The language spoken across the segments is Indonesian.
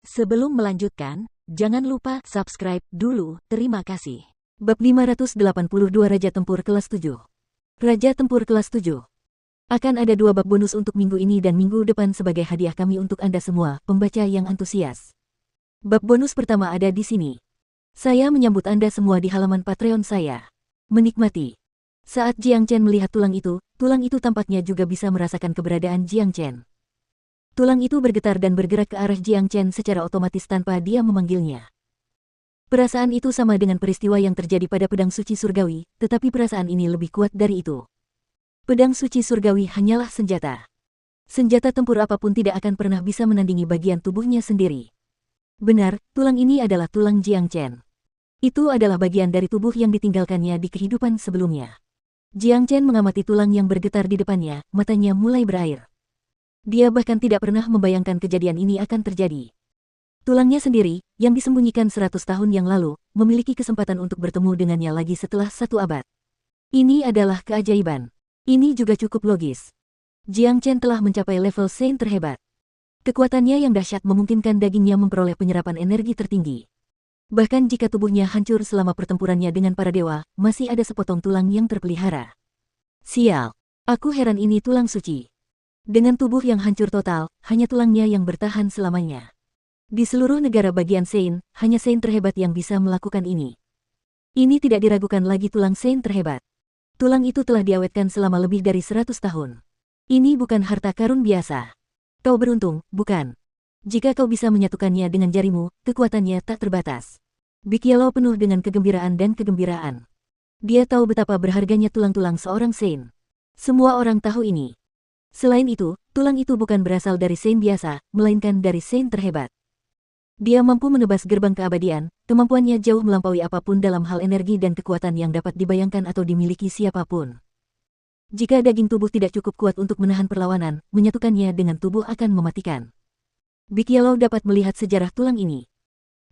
Sebelum melanjutkan, jangan lupa subscribe dulu, terima kasih. Bab 582 Raja Tempur Kelas 7. Raja Tempur Kelas 7. Akan ada 2 bab bonus untuk minggu ini dan minggu depan sebagai hadiah kami untuk Anda semua, pembaca yang antusias. Bab bonus pertama ada di sini. Saya menyambut Anda semua di halaman Patreon saya. Menikmati. Saat Jiang Chen melihat tulang itu tampaknya juga bisa merasakan keberadaan Jiang Chen. Tulang itu bergetar dan bergerak ke arah Jiang Chen secara otomatis tanpa dia memanggilnya. Perasaan itu sama dengan peristiwa yang terjadi pada pedang suci surgawi, tetapi perasaan ini lebih kuat dari itu. Pedang suci surgawi hanyalah senjata. Senjata tempur apapun tidak akan pernah bisa menandingi bagian tubuhnya sendiri. Benar, tulang ini adalah tulang Jiang Chen. Itu adalah bagian dari tubuh yang ditinggalkannya di kehidupan sebelumnya. Jiang Chen mengamati tulang yang bergetar di depannya, matanya mulai berair. Dia bahkan tidak pernah membayangkan kejadian ini akan terjadi. Tulangnya sendiri, yang disembunyikan 100 tahun yang lalu, memiliki kesempatan untuk bertemu dengannya lagi setelah 1 abad. Ini adalah keajaiban. Ini juga cukup logis. Jiang Chen telah mencapai level Saint terhebat. Kekuatannya yang dahsyat memungkinkan dagingnya memperoleh penyerapan energi tertinggi. Bahkan jika tubuhnya hancur selama pertempurannya dengan para dewa, masih ada sepotong tulang yang terpelihara. Sial, aku heran ini tulang suci. Dengan tubuh yang hancur total, hanya tulangnya yang bertahan selamanya. Di seluruh negara bagian Saint, hanya Saint terhebat yang bisa melakukan ini. Ini tidak diragukan lagi tulang Saint terhebat. Tulang itu telah diawetkan selama lebih dari 100 tahun. Ini bukan harta karun biasa. Kau beruntung, bukan? Jika kau bisa menyatukannya dengan jarimu, kekuatannya tak terbatas. Big Yellow penuh dengan kegembiraan dan kegembiraan. Dia tahu betapa berharganya tulang-tulang seorang Saint. Semua orang tahu ini. Selain itu, tulang itu bukan berasal dari Saint biasa, melainkan dari Saint terhebat. Dia mampu menebas gerbang keabadian, kemampuannya jauh melampaui apapun dalam hal energi dan kekuatan yang dapat dibayangkan atau dimiliki siapapun. Jika daging tubuh tidak cukup kuat untuk menahan perlawanan, menyatukannya dengan tubuh akan mematikan. Big Yellow dapat melihat sejarah tulang ini.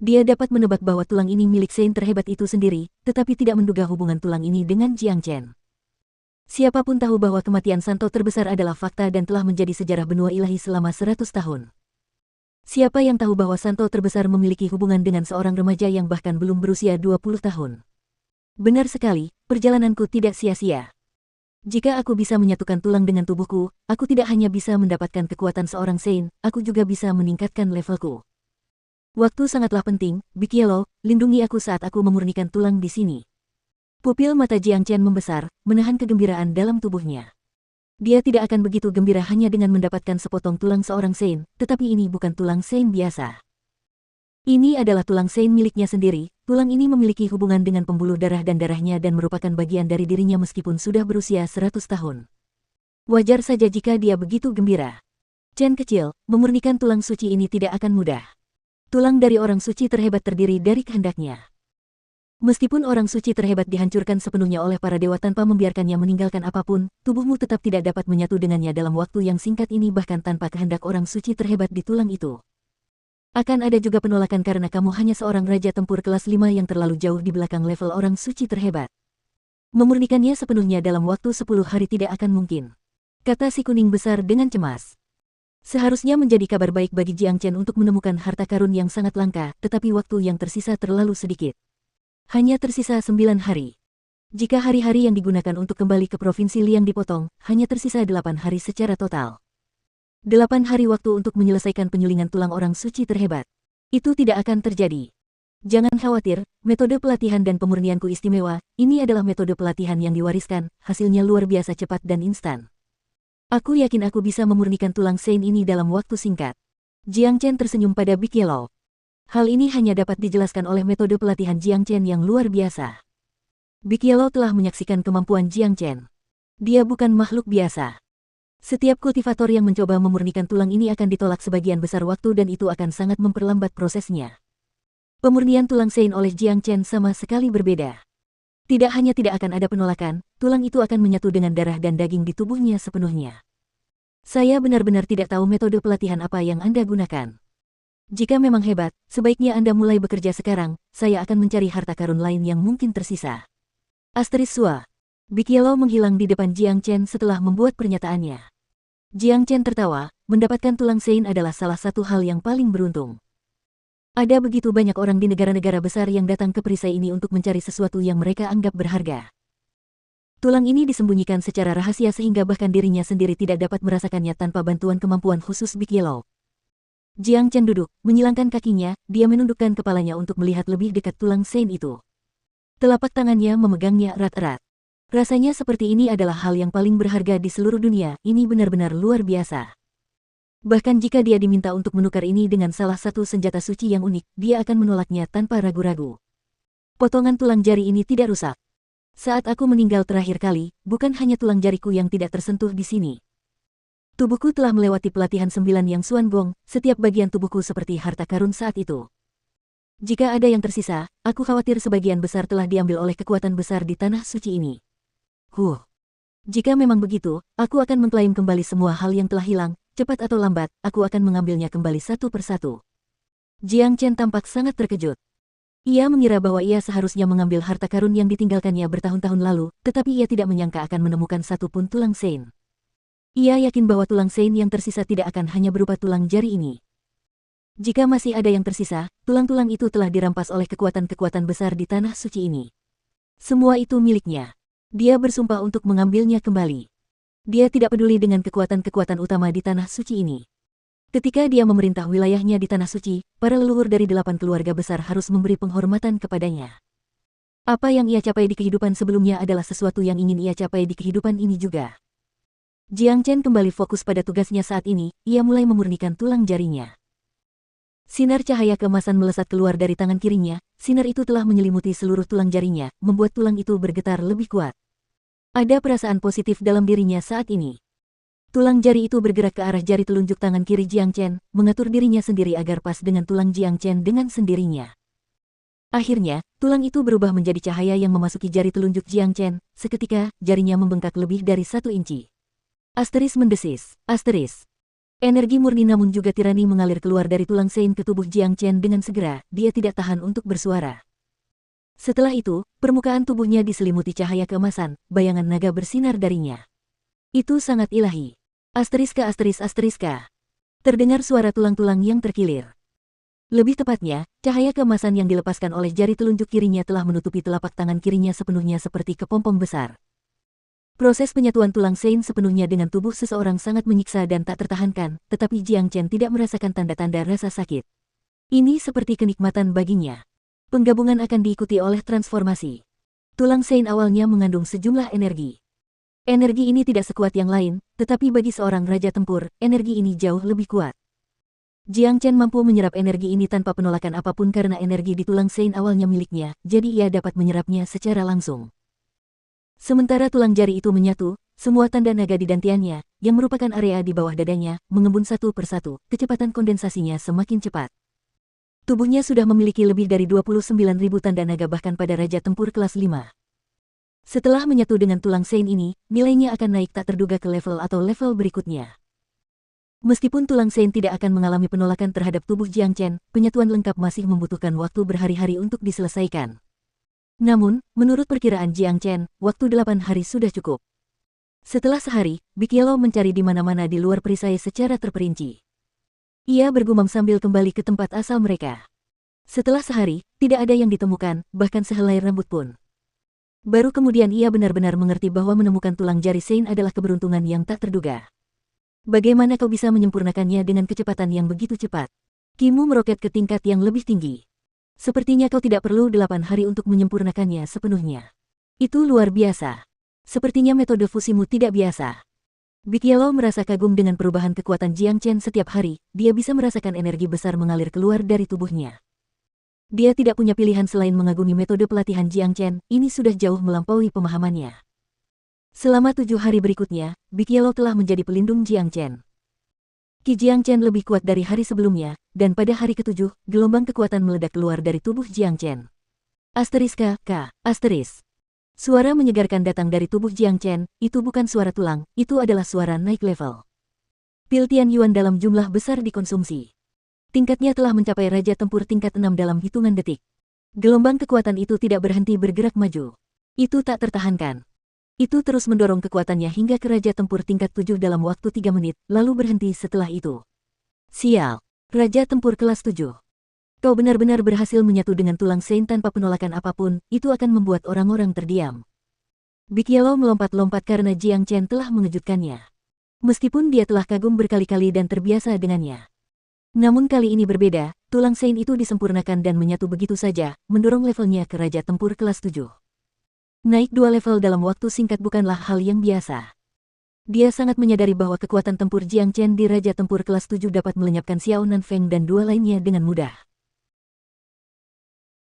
Dia dapat menebak bahwa tulang ini milik Saint terhebat itu sendiri, tetapi tidak menduga hubungan tulang ini dengan Jiang Chen. Siapapun tahu bahwa kematian Santo terbesar adalah fakta dan telah menjadi sejarah benua ilahi selama 100 tahun. Siapa yang tahu bahwa Santo terbesar memiliki hubungan dengan seorang remaja yang bahkan belum berusia 20 tahun? Benar sekali, perjalananku tidak sia-sia. Jika aku bisa menyatukan tulang dengan tubuhku, aku tidak hanya bisa mendapatkan kekuatan seorang Saint, aku juga bisa meningkatkan levelku. Waktu sangatlah penting, Big Yellow, lindungi aku saat aku memurnikan tulang di sini. Pupil mata Jiang Chen membesar, menahan kegembiraan dalam tubuhnya. Dia tidak akan begitu gembira hanya dengan mendapatkan sepotong tulang seorang Saint, tetapi ini bukan tulang Saint biasa. Ini adalah tulang Saint miliknya sendiri, tulang ini memiliki hubungan dengan pembuluh darah dan darahnya dan merupakan bagian dari dirinya meskipun sudah berusia 100 tahun. Wajar saja jika dia begitu gembira. Chen kecil, memurnikan tulang suci ini tidak akan mudah. Tulang dari orang suci terhebat terdiri dari kehendaknya. Meskipun orang suci terhebat dihancurkan sepenuhnya oleh para dewa tanpa membiarkannya meninggalkan apapun, tubuhmu tetap tidak dapat menyatu dengannya dalam waktu yang singkat ini bahkan tanpa kehendak orang suci terhebat di tulang itu. Akan ada juga penolakan karena kamu hanya seorang raja tempur kelas 5 yang terlalu jauh di belakang level orang suci terhebat. Memurnikannya sepenuhnya dalam waktu 10 hari tidak akan mungkin. Kata si kuning besar dengan cemas. Seharusnya menjadi kabar baik bagi Jiang Chen untuk menemukan harta karun yang sangat langka, tetapi waktu yang tersisa terlalu sedikit. Hanya tersisa 9 hari. Jika hari-hari yang digunakan untuk kembali ke Provinsi Liang dipotong, hanya tersisa 8 hari secara total. 8 hari waktu untuk menyelesaikan penyulingan tulang orang suci terhebat. Itu tidak akan terjadi. Jangan khawatir, metode pelatihan dan pemurnianku istimewa, ini adalah metode pelatihan yang diwariskan, hasilnya luar biasa cepat dan instan. Aku yakin aku bisa memurnikan tulang Saint ini dalam waktu singkat. Jiang Chen tersenyum pada Big Yellow. Hal ini hanya dapat dijelaskan oleh metode pelatihan Jiang Chen yang luar biasa. Big Yellow telah menyaksikan kemampuan Jiang Chen. Dia bukan makhluk biasa. Setiap kultivator yang mencoba memurnikan tulang ini akan ditolak sebagian besar waktu dan itu akan sangat memperlambat prosesnya. Pemurnian tulang Saint oleh Jiang Chen sama sekali berbeda. Tidak hanya tidak akan ada penolakan, tulang itu akan menyatu dengan darah dan daging di tubuhnya sepenuhnya. Saya benar-benar tidak tahu metode pelatihan apa yang Anda gunakan. Jika memang hebat, sebaiknya Anda mulai bekerja sekarang, saya akan mencari harta karun lain yang mungkin tersisa. Asteris Sua. Big Yellow menghilang di depan Jiang Chen setelah membuat pernyataannya. Jiang Chen tertawa, mendapatkan tulang Saint adalah salah satu hal yang paling beruntung. Ada begitu banyak orang di negara-negara besar yang datang ke perisai ini untuk mencari sesuatu yang mereka anggap berharga. Tulang ini disembunyikan secara rahasia sehingga bahkan dirinya sendiri tidak dapat merasakannya tanpa bantuan kemampuan khusus Big Yellow. Jiang Chen duduk, menyilangkan kakinya, dia menundukkan kepalanya untuk melihat lebih dekat tulang Sein itu. Telapak tangannya memegangnya erat-erat. Rasanya seperti ini adalah hal yang paling berharga di seluruh dunia, ini benar-benar luar biasa. Bahkan jika dia diminta untuk menukar ini dengan salah satu senjata suci yang unik, dia akan menolaknya tanpa ragu-ragu. Potongan tulang jari ini tidak rusak. Saat aku meninggal terakhir kali, bukan hanya tulang jariku yang tidak tersentuh di sini. Tubuhku telah melewati pelatihan 9 yang Xuan Gong, setiap bagian tubuhku seperti harta karun saat itu. Jika ada yang tersisa, aku khawatir sebagian besar telah diambil oleh kekuatan besar di tanah suci ini. Jika memang begitu, aku akan mengklaim kembali semua hal yang telah hilang. Cepat atau lambat, aku akan mengambilnya kembali satu persatu. Jiang Chen tampak sangat terkejut. Ia mengira bahwa ia seharusnya mengambil harta karun yang ditinggalkannya bertahun-tahun lalu, tetapi ia tidak menyangka akan menemukan satu pun tulang Sein. Ia yakin bahwa tulang Sein yang tersisa tidak akan hanya berupa tulang jari ini. Jika masih ada yang tersisa, tulang-tulang itu telah dirampas oleh kekuatan-kekuatan besar di tanah suci ini. Semua itu miliknya. Dia bersumpah untuk mengambilnya kembali. Dia tidak peduli dengan kekuatan-kekuatan utama di tanah suci ini. Ketika dia memerintah wilayahnya di tanah suci, para leluhur dari 8 keluarga besar harus memberi penghormatan kepadanya. Apa yang ia capai di kehidupan sebelumnya adalah sesuatu yang ingin ia capai di kehidupan ini juga. Jiang Chen kembali fokus pada tugasnya saat ini, ia mulai memurnikan tulang jarinya. Sinar cahaya keemasan melesat keluar dari tangan kirinya, sinar itu telah menyelimuti seluruh tulang jarinya, membuat tulang itu bergetar lebih kuat. Ada perasaan positif dalam dirinya saat ini. Tulang jari itu bergerak ke arah jari telunjuk tangan kiri Jiang Chen, mengatur dirinya sendiri agar pas dengan tulang Jiang Chen dengan sendirinya. Akhirnya, tulang itu berubah menjadi cahaya yang memasuki jari telunjuk Jiang Chen, seketika, jarinya membengkak lebih dari 1 inci. Asteris mendesis, asteris. Energi murni namun juga tirani mengalir keluar dari tulang Sein ke tubuh Jiang Chen dengan segera, dia tidak tahan untuk bersuara. Setelah itu, permukaan tubuhnya diselimuti cahaya keemasan, bayangan naga bersinar darinya. Itu sangat ilahi. Asteriska asteris asteriska. Terdengar suara tulang-tulang yang terkilir. Lebih tepatnya, cahaya keemasan yang dilepaskan oleh jari telunjuk kirinya telah menutupi telapak tangan kirinya sepenuhnya seperti kepompong besar. Proses penyatuan tulang Sein sepenuhnya dengan tubuh seseorang sangat menyiksa dan tak tertahankan, tetapi Jiang Chen tidak merasakan tanda-tanda rasa sakit. Ini seperti kenikmatan baginya. Penggabungan akan diikuti oleh transformasi. Tulang Sein awalnya mengandung sejumlah energi. Energi ini tidak sekuat yang lain, tetapi bagi seorang raja tempur, energi ini jauh lebih kuat. Jiang Chen mampu menyerap energi ini tanpa penolakan apapun karena energi di tulang Sein awalnya miliknya, jadi ia dapat menyerapnya secara langsung. Sementara tulang jari itu menyatu, semua tanda naga di dantiannya, yang merupakan area di bawah dadanya, mengembun satu persatu, kecepatan kondensasinya semakin cepat. Tubuhnya sudah memiliki lebih dari 29.000 tanda naga bahkan pada Raja Tempur kelas 5. Setelah menyatu dengan tulang Sein ini, nilainya akan naik tak terduga ke level atau level berikutnya. Meskipun tulang Sein tidak akan mengalami penolakan terhadap tubuh Jiang Chen, penyatuan lengkap masih membutuhkan waktu berhari-hari untuk diselesaikan. Namun, menurut perkiraan Jiang Chen, waktu 8 hari sudah cukup. Setelah sehari, Big Yellow mencari di mana-mana di luar perisai secara terperinci. Ia bergumam sambil kembali ke tempat asal mereka. Setelah sehari, tidak ada yang ditemukan, bahkan sehelai rambut pun. Baru kemudian ia benar-benar mengerti bahwa menemukan tulang jari Sein adalah keberuntungan yang tak terduga. Bagaimana kau bisa menyempurnakannya dengan kecepatan yang begitu cepat? Kimu meroket ke tingkat yang lebih tinggi. Sepertinya kau tidak perlu 8 hari untuk menyempurnakannya sepenuhnya. Itu luar biasa. Sepertinya metode fusimu tidak biasa. Big Yellow merasa kagum dengan perubahan kekuatan Jiang Chen setiap hari, dia bisa merasakan energi besar mengalir keluar dari tubuhnya. Dia tidak punya pilihan selain mengagumi metode pelatihan Jiang Chen, ini sudah jauh melampaui pemahamannya. Selama 7 hari berikutnya, Big Yellow telah menjadi pelindung Jiang Chen. Ki Jiang Chen lebih kuat dari hari sebelumnya, dan pada hari ke-7, gelombang kekuatan meledak keluar dari tubuh Jiang Chen. Asteriska, K, asteris. Suara menyegarkan datang dari tubuh Jiang Chen, itu bukan suara tulang, itu adalah suara naik level. Pil Tian Yuan dalam jumlah besar dikonsumsi. Tingkatnya telah mencapai Raja Tempur tingkat 6 dalam hitungan detik. Gelombang kekuatan itu tidak berhenti bergerak maju. Itu tak tertahankan. Itu terus mendorong kekuatannya hingga ke Raja Tempur tingkat 7 dalam waktu 3 menit, lalu berhenti setelah itu. Sial, Raja Tempur kelas 7. Kau benar-benar berhasil menyatu dengan tulang Sein tanpa penolakan apapun, itu akan membuat orang-orang terdiam. Big Yellow melompat-lompat karena Jiang Chen telah mengejutkannya. Meskipun dia telah kagum berkali-kali dan terbiasa dengannya. Namun kali ini berbeda, tulang Sein itu disempurnakan dan menyatu begitu saja, mendorong levelnya ke Raja Tempur kelas 7. Naik 2 level dalam waktu singkat bukanlah hal yang biasa. Dia sangat menyadari bahwa kekuatan tempur Jiang Chen di Raja Tempur kelas 7 dapat melenyapkan Xiao Nanfeng dan dua lainnya dengan mudah.